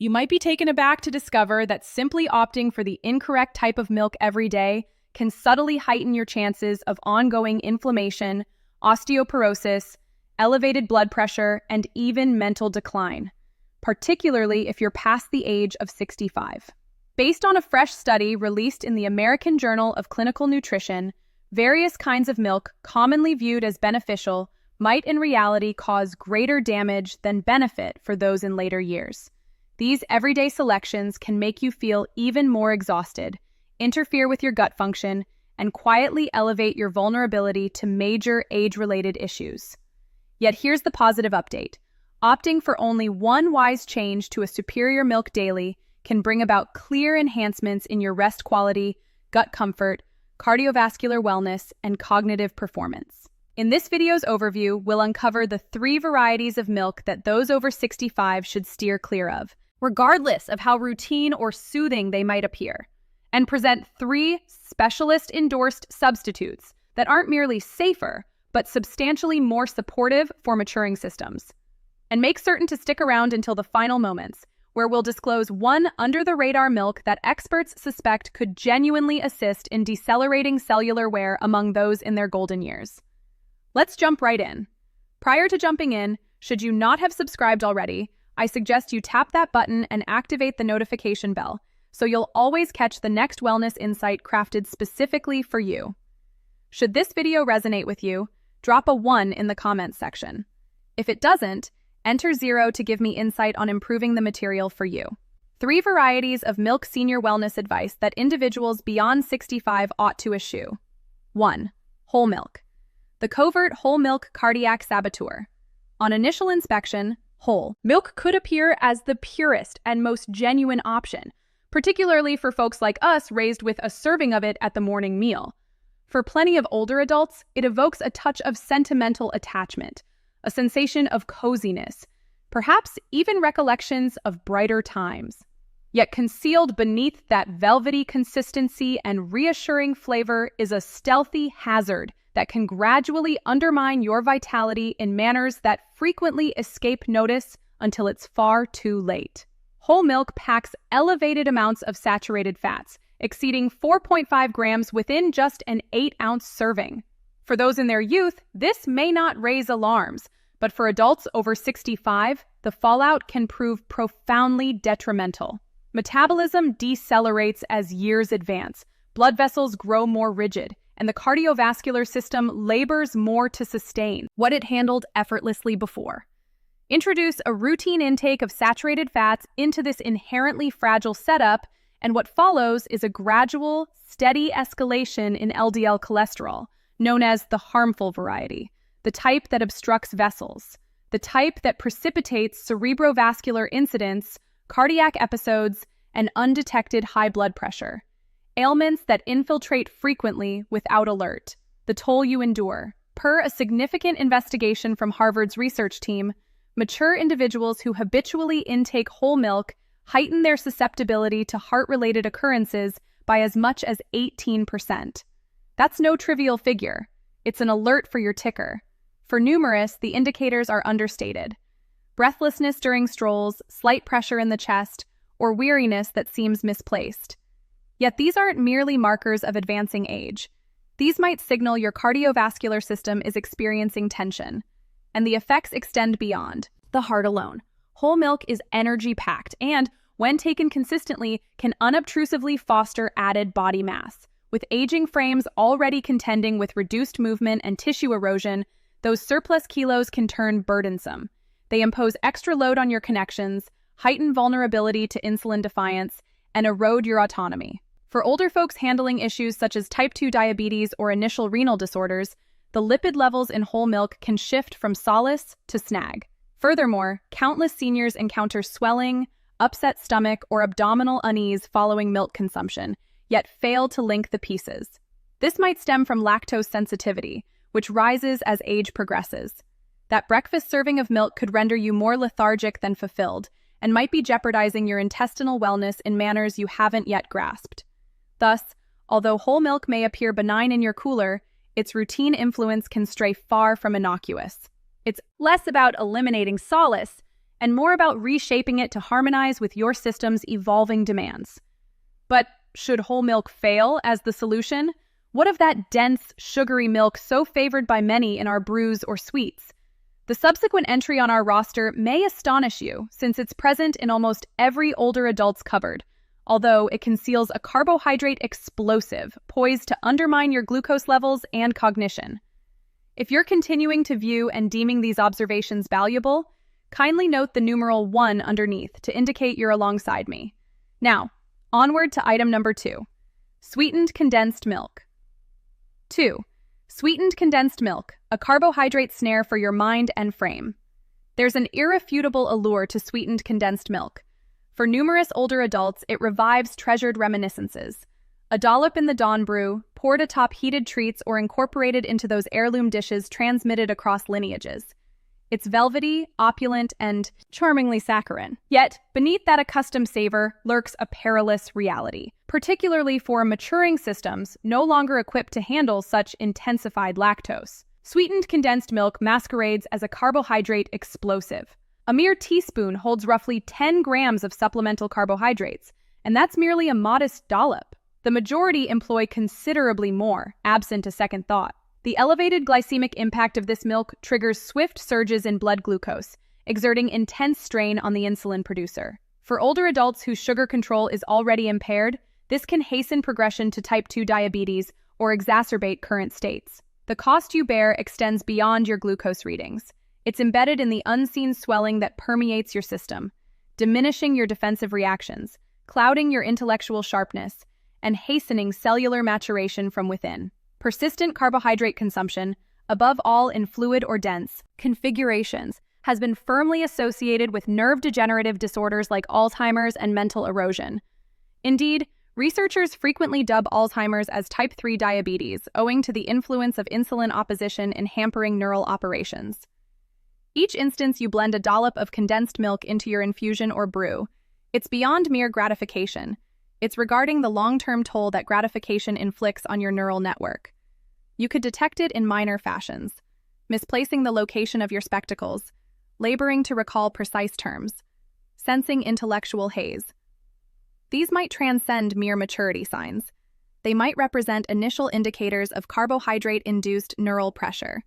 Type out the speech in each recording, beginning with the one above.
You might be taken aback to discover that simply opting for the incorrect type of milk every day can subtly heighten your chances of ongoing inflammation, osteoporosis, elevated blood pressure, and even mental decline, particularly if you're past the age of 65. Based on a fresh study released in the American Journal of Clinical Nutrition, various kinds of milk commonly viewed as beneficial might in reality cause greater damage than benefit for those in later years. These everyday selections can make you feel even more exhausted, interfere with your gut function, and quietly elevate your vulnerability to major age-related issues. Yet here's the positive update. Opting for only one wise change to a superior milk daily can bring about clear enhancements in your rest quality, gut comfort, cardiovascular wellness, and cognitive performance. In this video's overview, we'll uncover the 3 varieties of milk that those over 65 should steer clear of, regardless of how routine or soothing they might appear, and present 3 specialist-endorsed substitutes that aren't merely safer, but substantially more supportive for maturing systems. And make certain to stick around until the final moments, where we'll disclose one under-the-radar milk that experts suspect could genuinely assist in decelerating cellular wear among those in their golden years. Let's jump right in. Prior to jumping in, should you not have subscribed already, I suggest you tap that button and activate the notification bell, so you'll always catch the next wellness insight crafted specifically for you. Should this video resonate with you, drop a 1 in the comments section. If it doesn't, enter 0 to give me insight on improving the material for you. 3 varieties of milk senior wellness advice that individuals beyond 65 ought to eschew. 1. Whole milk. The covert whole milk cardiac saboteur. On initial inspection, whole milk could appear as the purest and most genuine option, particularly for folks like us raised with a serving of it at the morning meal. For plenty of older adults, it evokes a touch of sentimental attachment, a sensation of coziness, perhaps even recollections of brighter times. Yet concealed beneath that velvety consistency and reassuring flavor is a stealthy hazard that can gradually undermine your vitality in manners that frequently escape notice until it's far too late. Whole milk packs elevated amounts of saturated fats, exceeding 4.5 grams within just an 8-ounce serving. For those in their youth, this may not raise alarms, but for adults over 65, the fallout can prove profoundly detrimental. Metabolism decelerates as years advance, blood vessels grow more rigid, and the cardiovascular system labors more to sustain what it handled effortlessly before. Introduce a routine intake of saturated fats into this inherently fragile setup, and what follows is a gradual, steady escalation in LDL cholesterol, known as the harmful variety, the type that obstructs vessels, the type that precipitates cerebrovascular incidents, cardiac episodes, and undetected high blood pressure. Ailments that infiltrate frequently without alert, the toll you endure. Per a significant investigation from Harvard's research team, mature individuals who habitually intake whole milk heighten their susceptibility to heart-related occurrences by as much as 18%. That's no trivial figure. It's an alert for your ticker. For numerous, the indicators are understated. Breathlessness during strolls, slight pressure in the chest, or weariness that seems misplaced. Yet these aren't merely markers of advancing age. These might signal your cardiovascular system is experiencing tension, and the effects extend beyond the heart alone. Whole milk is energy-packed and, when taken consistently, can unobtrusively foster added body mass. With aging frames already contending with reduced movement and tissue erosion, those surplus kilos can turn burdensome. They impose extra load on your connections, heighten vulnerability to insulin defiance, and erode your autonomy. For older folks handling issues such as type 2 diabetes or initial renal disorders, the lipid levels in whole milk can shift from solace to snag. Furthermore, countless seniors encounter swelling, upset stomach, or abdominal unease following milk consumption, yet fail to link the pieces. This might stem from lactose sensitivity, which rises as age progresses. That breakfast serving of milk could render you more lethargic than fulfilled, and might be jeopardizing your intestinal wellness in manners you haven't yet grasped. Thus, although whole milk may appear benign in your cooler, its routine influence can stray far from innocuous. It's less about eliminating solace and more about reshaping it to harmonize with your system's evolving demands. But should whole milk fail as the solution? What of that dense, sugary milk so favored by many in our brews or sweets? The subsequent entry on our roster may astonish you, since it's present in almost every older adult's cupboard, although it conceals a carbohydrate explosive poised to undermine your glucose levels and cognition. If you're continuing to view and deeming these observations valuable, kindly note the numeral 1 underneath to indicate you're alongside me. Now, onward to item number 2, sweetened condensed milk. 2. Sweetened condensed milk, a carbohydrate snare for your mind and frame. There's an irrefutable allure to sweetened condensed milk. For numerous older adults, it revives treasured reminiscences. A dollop in the dawn brew, poured atop heated treats or incorporated into those heirloom dishes transmitted across lineages. It's velvety, opulent, and charmingly saccharine. Yet, beneath that accustomed savor lurks a perilous reality, particularly for maturing systems no longer equipped to handle such intensified lactose. Sweetened condensed milk masquerades as a carbohydrate explosive. A mere teaspoon holds roughly 10 grams of supplemental carbohydrates, and that's merely a modest dollop. The majority employ considerably more, absent a second thought. The elevated glycemic impact of this milk triggers swift surges in blood glucose, exerting intense strain on the insulin producer. For older adults whose sugar control is already impaired, this can hasten progression to type 2 diabetes or exacerbate current states. The cost you bear extends beyond your glucose readings. It's embedded in the unseen swelling that permeates your system, diminishing your defensive reactions, clouding your intellectual sharpness, and hastening cellular maturation from within. Persistent carbohydrate consumption, above all in fluid or dense configurations, has been firmly associated with nerve degenerative disorders like Alzheimer's and mental erosion. Indeed, researchers frequently dub Alzheimer's as type 3 diabetes, owing to the influence of insulin opposition in hampering neural operations. Each instance you blend a dollop of condensed milk into your infusion or brew, it's beyond mere gratification. It's regarding the long-term toll that gratification inflicts on your neural network. You could detect it in minor fashions: misplacing the location of your spectacles, laboring to recall precise terms, sensing intellectual haze. These might transcend mere maturity signs. They might represent initial indicators of carbohydrate-induced neural pressure,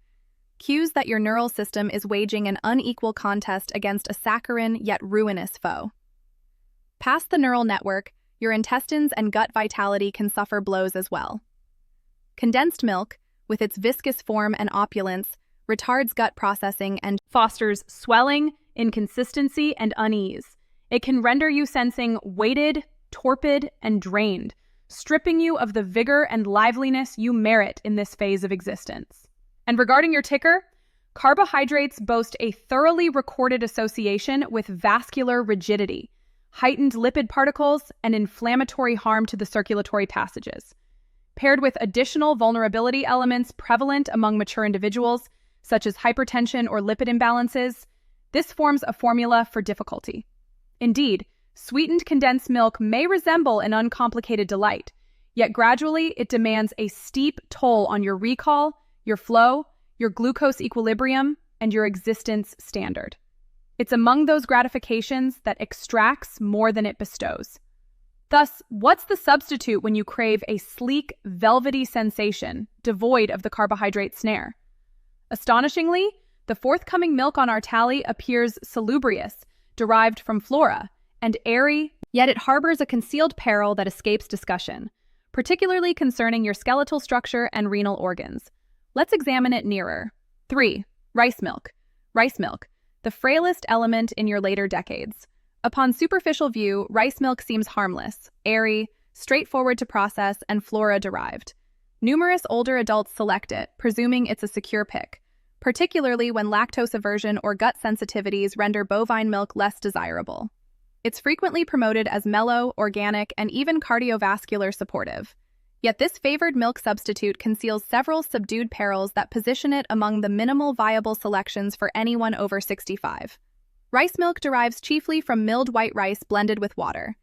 cues that your neural system is waging an unequal contest against a saccharine yet ruinous foe. Past the neural network, your intestines and gut vitality can suffer blows as well. Condensed milk, with its viscous form and opulence, retards gut processing and fosters swelling, inconsistency, and unease. It can render you sensing weighted, torpid, and drained, stripping you of the vigor and liveliness you merit in this phase of existence. And regarding your ticker, carbohydrates boast a thoroughly recorded association with vascular rigidity, heightened lipid particles, and inflammatory harm to the circulatory passages. Paired with additional vulnerability elements prevalent among mature individuals, such as hypertension or lipid imbalances, this forms a formula for difficulty. Indeed, sweetened condensed milk may resemble an uncomplicated delight, yet gradually it demands a steep toll on your recall, your flow, your glucose equilibrium, and your existence standard. It's among those gratifications that extracts more than it bestows. Thus, what's the substitute when you crave a sleek, velvety sensation devoid of the carbohydrate snare? Astonishingly, the forthcoming milk on our tally appears salubrious, derived from flora, and airy, yet it harbors a concealed peril that escapes discussion, particularly concerning your skeletal structure and renal organs. Let's examine it nearer. 3. Rice milk. Rice milk, the frailest element in your later decades. Upon superficial view, rice milk seems harmless, airy, straightforward to process, and flora-derived. Numerous older adults select it, presuming it's a secure pick, particularly when lactose aversion or gut sensitivities render bovine milk less desirable. It's frequently promoted as mellow, organic, and even cardiovascular supportive. Yet this favored milk substitute conceals several subdued perils that position it among the minimal viable selections for anyone over 65. Rice milk derives chiefly from milled white rice blended with water.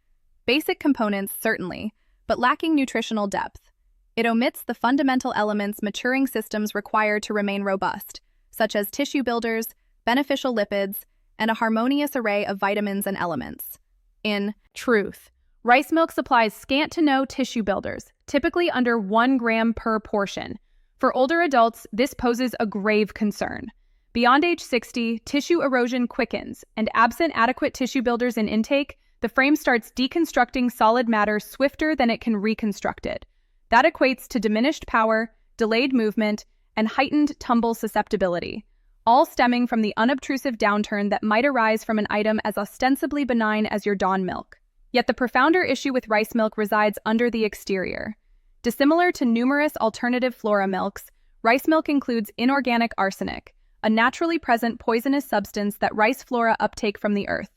Basic components, certainly, but lacking nutritional depth. It omits the fundamental elements maturing systems require to remain robust, such as tissue builders, beneficial lipids, and a harmonious array of vitamins and elements. In truth, rice milk supplies scant to no tissue builders, typically under 1 gram per portion. For older adults, this poses a grave concern. Beyond age 60, tissue erosion quickens, and absent adequate tissue builders in intake, the frame starts deconstructing solid matter swifter than it can reconstruct it. That equates to diminished power, delayed movement, and heightened tumble susceptibility, all stemming from the unobtrusive downturn that might arise from an item as ostensibly benign as your dawn milk. Yet the profounder issue with rice milk resides under the exterior. Dissimilar to numerous alternative flora milks, rice milk includes inorganic arsenic, a naturally present poisonous substance that rice flora uptake from the earth.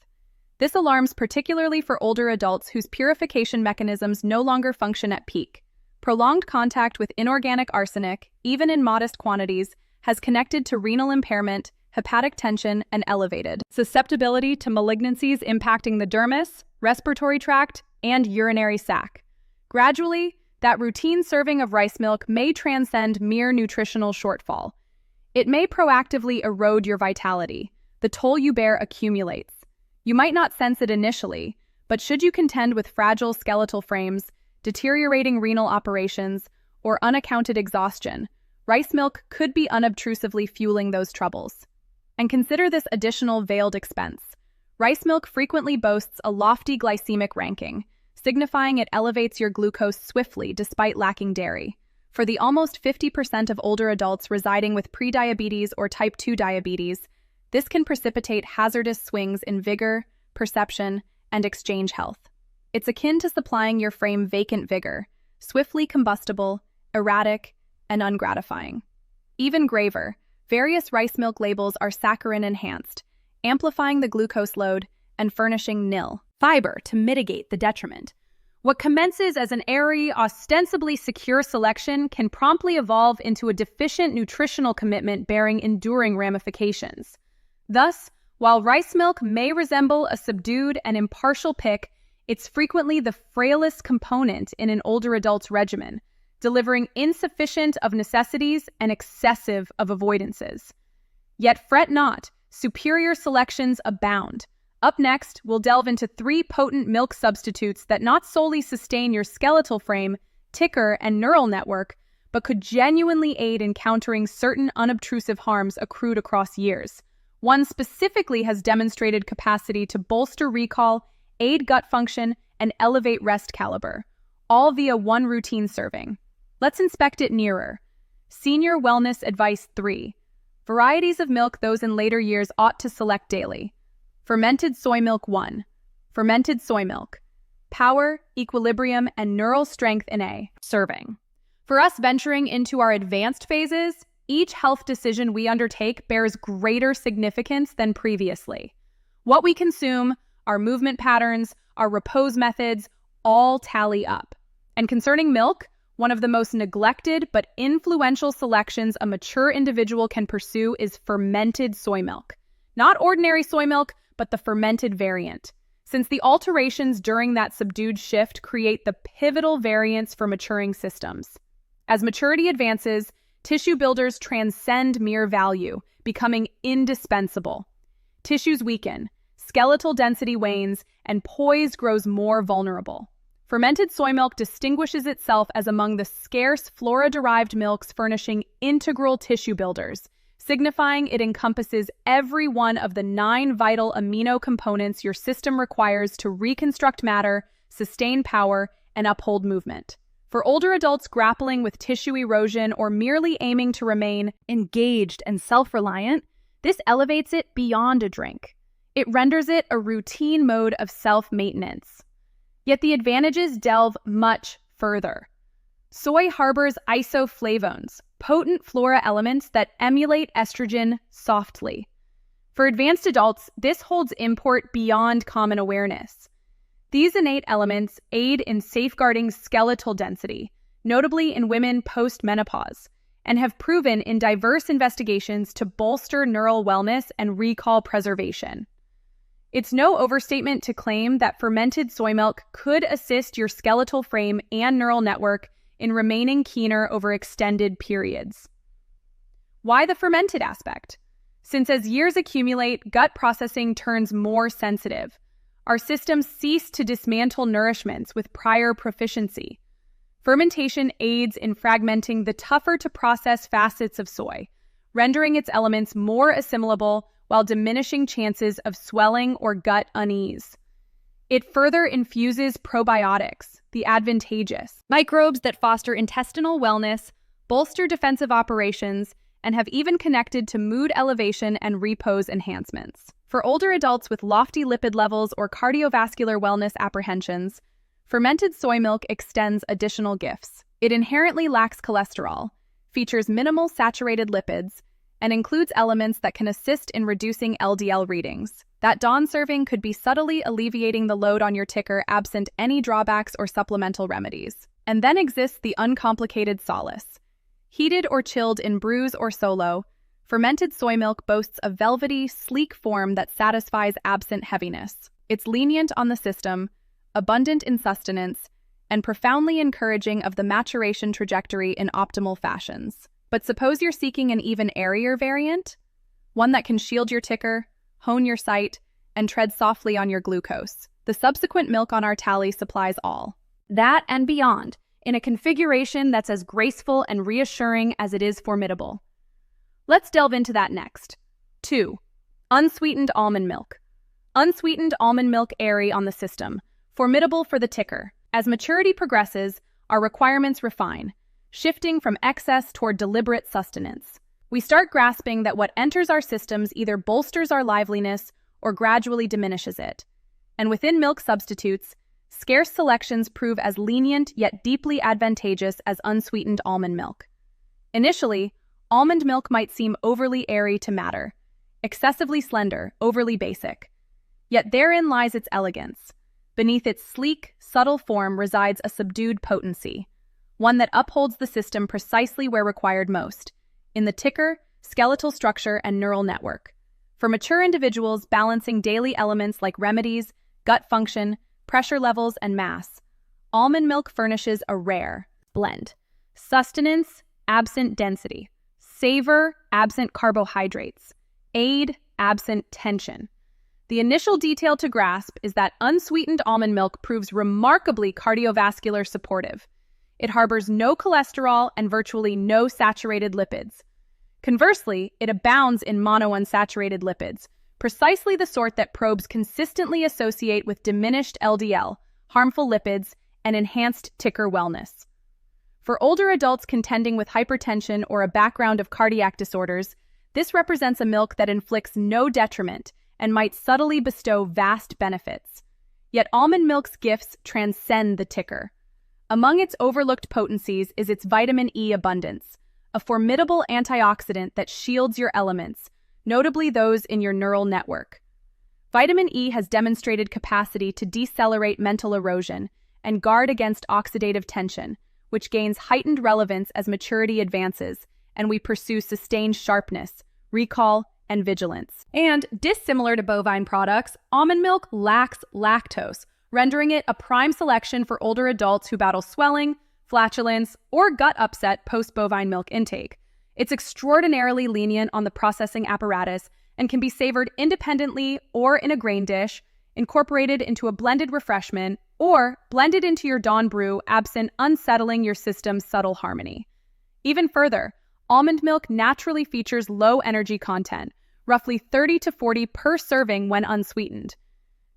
This alarms particularly for older adults whose purification mechanisms no longer function at peak. Prolonged contact with inorganic arsenic, even in modest quantities, has connected to renal impairment, hepatic tension, and elevated susceptibility to malignancies impacting the dermis, respiratory tract, and urinary sac. Gradually, that routine serving of rice milk may transcend mere nutritional shortfall. It may proactively erode your vitality. The toll you bear accumulates. You might not sense it initially, but should you contend with fragile skeletal frames, deteriorating renal operations, or unaccounted exhaustion, rice milk could be unobtrusively fueling those troubles. And consider this additional veiled expense. Rice milk frequently boasts a lofty glycemic ranking, signifying it elevates your glucose swiftly despite lacking dairy. For the almost 50% of older adults residing with prediabetes or type 2 diabetes, this can precipitate hazardous swings in vigor, perception, and exchange health. It's akin to supplying your frame vacant vigor, swiftly combustible, erratic, and ungratifying. Even graver, various rice milk labels are saccharin-enhanced, amplifying the glucose load and furnishing nil fiber to mitigate the detriment. What commences as an airy, ostensibly secure selection can promptly evolve into a deficient nutritional commitment bearing enduring ramifications. Thus, while rice milk may resemble a subdued and impartial pick, it's frequently the frailest component in an older adult's regimen, delivering insufficient of necessities and excessive of avoidances. Yet fret not, superior selections abound. Up next, we'll delve into 3 potent milk substitutes that not solely sustain your skeletal frame, ticker, and neural network, but could genuinely aid in countering certain unobtrusive harms accrued across years. One specifically has demonstrated capacity to bolster recall, aid gut function, and elevate rest caliber, all via one routine serving. Let's inspect it nearer. Senior Wellness Advice 3. Varieties of milk those in later years ought to select daily. Fermented Soy Milk 1. Fermented soy milk. Power, equilibrium, and neural strength in a serving. For us venturing into our advanced phases, each health decision we undertake bears greater significance than previously. What we consume, our movement patterns, our repose methods, all tally up. And concerning milk, one of the most neglected but influential selections a mature individual can pursue is fermented soy milk. Not ordinary soy milk, but the fermented variant, since the alterations during that subdued shift create the pivotal variance for maturing systems. As maturity advances, tissue builders transcend mere value, becoming indispensable. Tissues weaken, skeletal density wanes, and poise grows more vulnerable. Fermented soy milk distinguishes itself as among the scarce flora-derived milks furnishing integral tissue builders, signifying it encompasses every one of the 9 vital amino components your system requires to reconstruct matter, sustain power, and uphold movement. For older adults grappling with tissue erosion or merely aiming to remain engaged and self-reliant, this elevates it beyond a drink. It renders it a routine mode of self-maintenance. Yet the advantages delve much further. Soy harbors isoflavones, potent flora elements that emulate estrogen softly. For advanced adults, this holds import beyond common awareness. These innate elements aid in safeguarding skeletal density, notably in women post-menopause, and have proven in diverse investigations to bolster neural wellness and recall preservation. It's no overstatement to claim that fermented soy milk could assist your skeletal frame and neural network in remaining keener over extended periods. Why the fermented aspect? Since as years accumulate, gut processing turns more sensitive. Our systems cease to dismantle nourishments with prior proficiency. Fermentation aids in fragmenting the tougher-to-process facets of soy, rendering its elements more assimilable while diminishing chances of swelling or gut unease. It further infuses probiotics, the advantageous microbes that foster intestinal wellness, bolster defensive operations, and have even connected to mood elevation and repose enhancements. For older adults with lofty lipid levels or cardiovascular wellness apprehensions, fermented soy milk extends additional gifts. It inherently lacks cholesterol, features minimal saturated lipids, and includes elements that can assist in reducing LDL readings. That dawn serving could be subtly alleviating the load on your ticker absent any drawbacks or supplemental remedies. And then exists the uncomplicated solace. Heated or chilled in brews or solo, fermented soy milk boasts a velvety, sleek form that satisfies absent heaviness. It's lenient on the system, abundant in sustenance, and profoundly encouraging of the maturation trajectory in optimal fashions. But suppose you're seeking an even airier variant? One that can shield your ticker, hone your sight, and tread softly on your glucose. The subsequent milk on our tally supplies all. That and beyond, in a configuration that's as graceful and reassuring as it is formidable. Let's delve into that next. 2. Unsweetened almond milk. Unsweetened almond milk airy on the system, formidable for the ticker. As maturity progresses, our requirements refine, shifting from excess toward deliberate sustenance. We start grasping that what enters our systems either bolsters our liveliness or gradually diminishes it. And within milk substitutes, scarce selections prove as lenient yet deeply advantageous as unsweetened almond milk. Initially, almond milk might seem overly airy to matter, excessively slender, overly basic. Yet therein lies its elegance. Beneath its sleek, subtle form resides a subdued potency, one that upholds the system precisely where required most, in the ticker, skeletal structure, and neural network. For mature individuals balancing daily elements like remedies, gut function, pressure levels, and mass, almond milk furnishes a rare blend. Sustenance, absent density. Savor, absent carbohydrates. Aid, absent tension. The initial detail to grasp is that unsweetened almond milk proves remarkably cardiovascular supportive. It harbors no cholesterol and virtually no saturated lipids. Conversely, it abounds in monounsaturated lipids, precisely the sort that probes consistently associate with diminished LDL, harmful lipids, and enhanced ticker wellness. For older adults contending with hypertension or a background of cardiac disorders, this represents a milk that inflicts no detriment and might subtly bestow vast benefits. Yet almond milk's gifts transcend the ticker. Among its overlooked potencies is its vitamin E abundance, a formidable antioxidant that shields your elements, notably those in your neural network. Vitamin E has demonstrated capacity to decelerate mental erosion and guard against oxidative tension, which gains heightened relevance as maturity advances and we pursue sustained sharpness, recall, and vigilance. And dissimilar to bovine products, almond milk lacks lactose, rendering it a prime selection for older adults who battle swelling, flatulence, or gut upset post-bovine milk intake. It's extraordinarily lenient on the processing apparatus and can be savored independently or in a grain dish, incorporated into a blended refreshment, or blended into your dawn brew absent unsettling your system's subtle harmony. Even further, almond milk naturally features low energy content, roughly 30 to 40 per serving when unsweetened.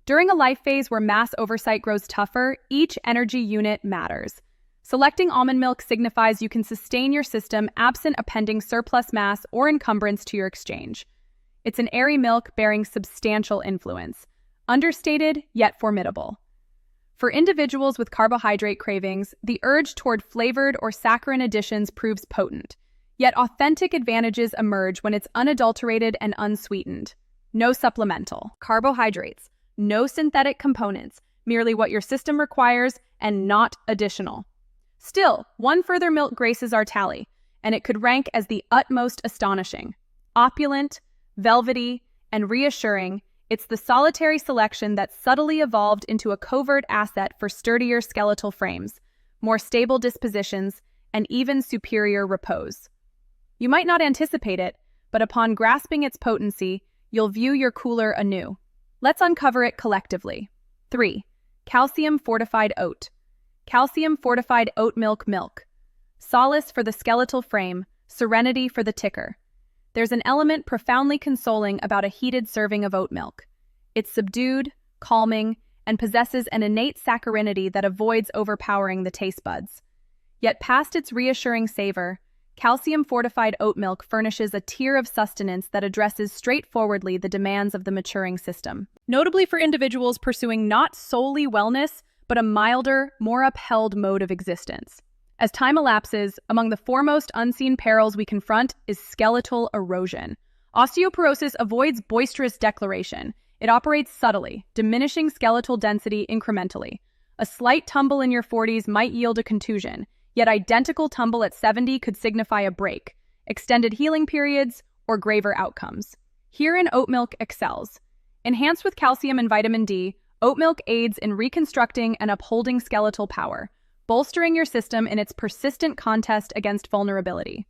During a life phase where mass oversight grows tougher, each energy unit matters. Selecting almond milk signifies you can sustain your system absent appending surplus mass or encumbrance to your exchange. It's an airy milk bearing substantial influence, understated yet formidable. For individuals with carbohydrate cravings, the urge toward flavored or saccharine additions proves potent. Yet authentic advantages emerge when it's unadulterated and unsweetened. No supplemental carbohydrates, no synthetic components, merely what your system requires and not additional. Still, one further milk graces our tally, and it could rank as the utmost astonishing. Opulent, velvety, and reassuring, it's the solitary selection that subtly evolved into a covert asset for sturdier skeletal frames, more stable dispositions, and even superior repose. You might not anticipate it, but upon grasping its potency, you'll view your cooler anew. Let's uncover it collectively. 3. Calcium-fortified oat. Calcium-fortified oat milk. Solace for the skeletal frame, serenity for the ticker. There's an element profoundly consoling about a heated serving of oat milk. It's subdued, calming, and possesses an innate saccharinity that avoids overpowering the taste buds. Yet past its reassuring savor, calcium-fortified oat milk furnishes a tier of sustenance that addresses straightforwardly the demands of the maturing system. Notably for individuals pursuing not solely wellness, but a milder, more upheld mode of existence. As time elapses, among the foremost unseen perils we confront is skeletal erosion. Osteoporosis avoids boisterous declaration. It operates subtly, diminishing skeletal density incrementally. A slight tumble in your 40s might yield a contusion, yet identical tumble at 70 could signify a break, extended healing periods, or graver outcomes. Herein oat milk excels. Enhanced with calcium and vitamin D, oat milk aids in reconstructing and upholding skeletal power, bolstering your system in its persistent contest against vulnerability.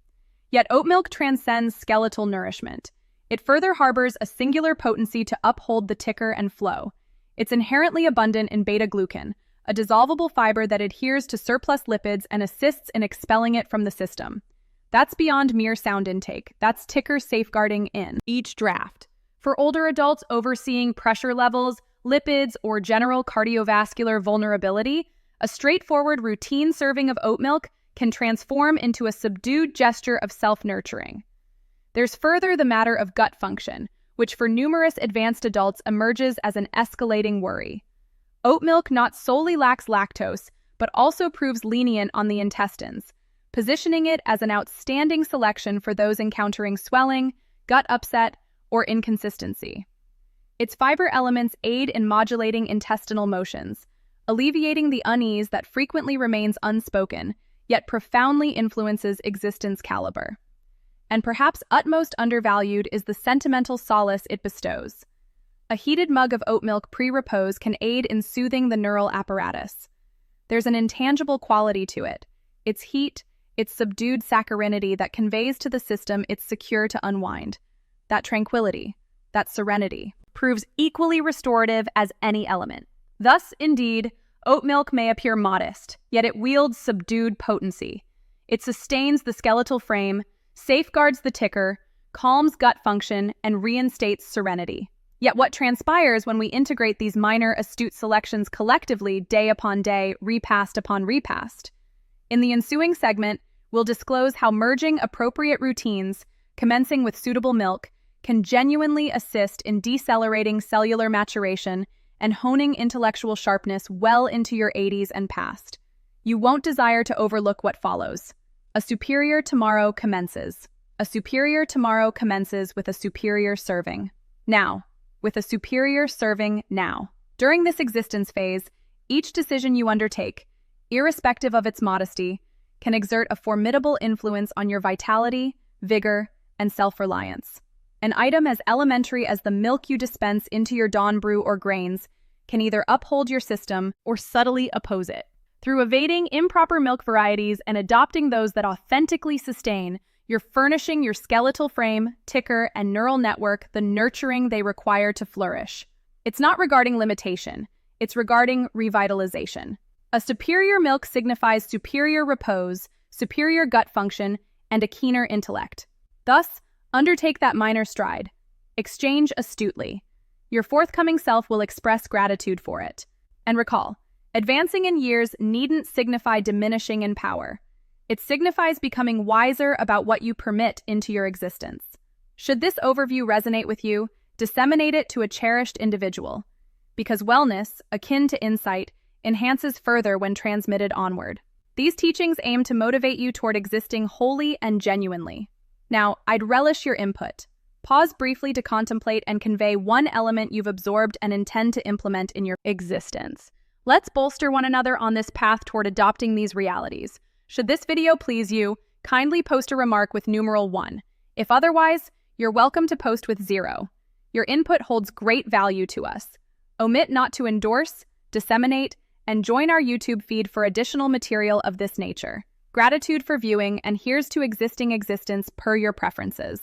Yet oat milk transcends skeletal nourishment. It further harbors a singular potency to uphold the ticker and flow. It's inherently abundant in beta-glucan, a dissolvable fiber that adheres to surplus lipids and assists in expelling it from the system. That's beyond mere sound intake. That's ticker safeguarding in each draft. For older adults overseeing pressure levels, lipids, or general cardiovascular vulnerability, a straightforward routine serving of oat milk can transform into a subdued gesture of self-nurturing. There's further the matter of gut function, which for numerous advanced adults emerges as an escalating worry. Oat milk not solely lacks lactose, but also proves lenient on the intestines, positioning it as an outstanding selection for those encountering swelling, gut upset, or inconsistency. Its fiber elements aid in modulating intestinal motions, alleviating the unease that frequently remains unspoken, yet profoundly influences existence caliber. And perhaps utmost undervalued is the sentimental solace it bestows. A heated mug of oat milk pre-repose can aid in soothing the neural apparatus. There's an intangible quality to it. Its heat, its subdued saccharinity that conveys to the system it's secure to unwind. That tranquility, that serenity, proves equally restorative as any element. Thus, indeed, oat milk may appear modest, yet it wields subdued potency. It sustains the skeletal frame, safeguards the ticker, calms gut function, and reinstates serenity. Yet what transpires when we integrate these minor, astute selections collectively day upon day, repast upon repast? In the ensuing segment, we'll disclose how merging appropriate routines, commencing with suitable milk, can genuinely assist in decelerating cellular maturation and honing intellectual sharpness well into your 80s and past. You won't desire to overlook what follows. A superior tomorrow commences. A superior tomorrow commences with a superior serving. Now. With a superior serving now. During this existence phase, each decision you undertake, irrespective of its modesty, can exert a formidable influence on your vitality, vigor, and self-reliance. An item as elementary as the milk you dispense into your dawn brew or grains can either uphold your system or subtly oppose it. Through evading improper milk varieties and adopting those that authentically sustain, you're furnishing your skeletal frame, ticker, and neural network the nurturing they require to flourish. It's not regarding limitation, it's regarding revitalization. A superior milk signifies superior repose, superior gut function, and a keener intellect. Thus, undertake that minor stride. Exchange astutely. Your forthcoming self will express gratitude for it. And recall, advancing in years needn't signify diminishing in power. It signifies becoming wiser about what you permit into your existence. Should this overview resonate with you, disseminate it to a cherished individual, because wellness, akin to insight, enhances further when transmitted onward. These teachings aim to motivate you toward existing wholly and genuinely. Now, I'd relish your input. Pause briefly to contemplate and convey one element you've absorbed and intend to implement in your existence. Let's bolster one another on this path toward adopting these realities. Should this video please you, kindly post a remark with numeral 1. If otherwise, you're welcome to post with 0. Your input holds great value to us. Omit not to endorse, disseminate, and join our YouTube feed for additional material of this nature. Gratitude for viewing, and here's to existing existence per your preferences.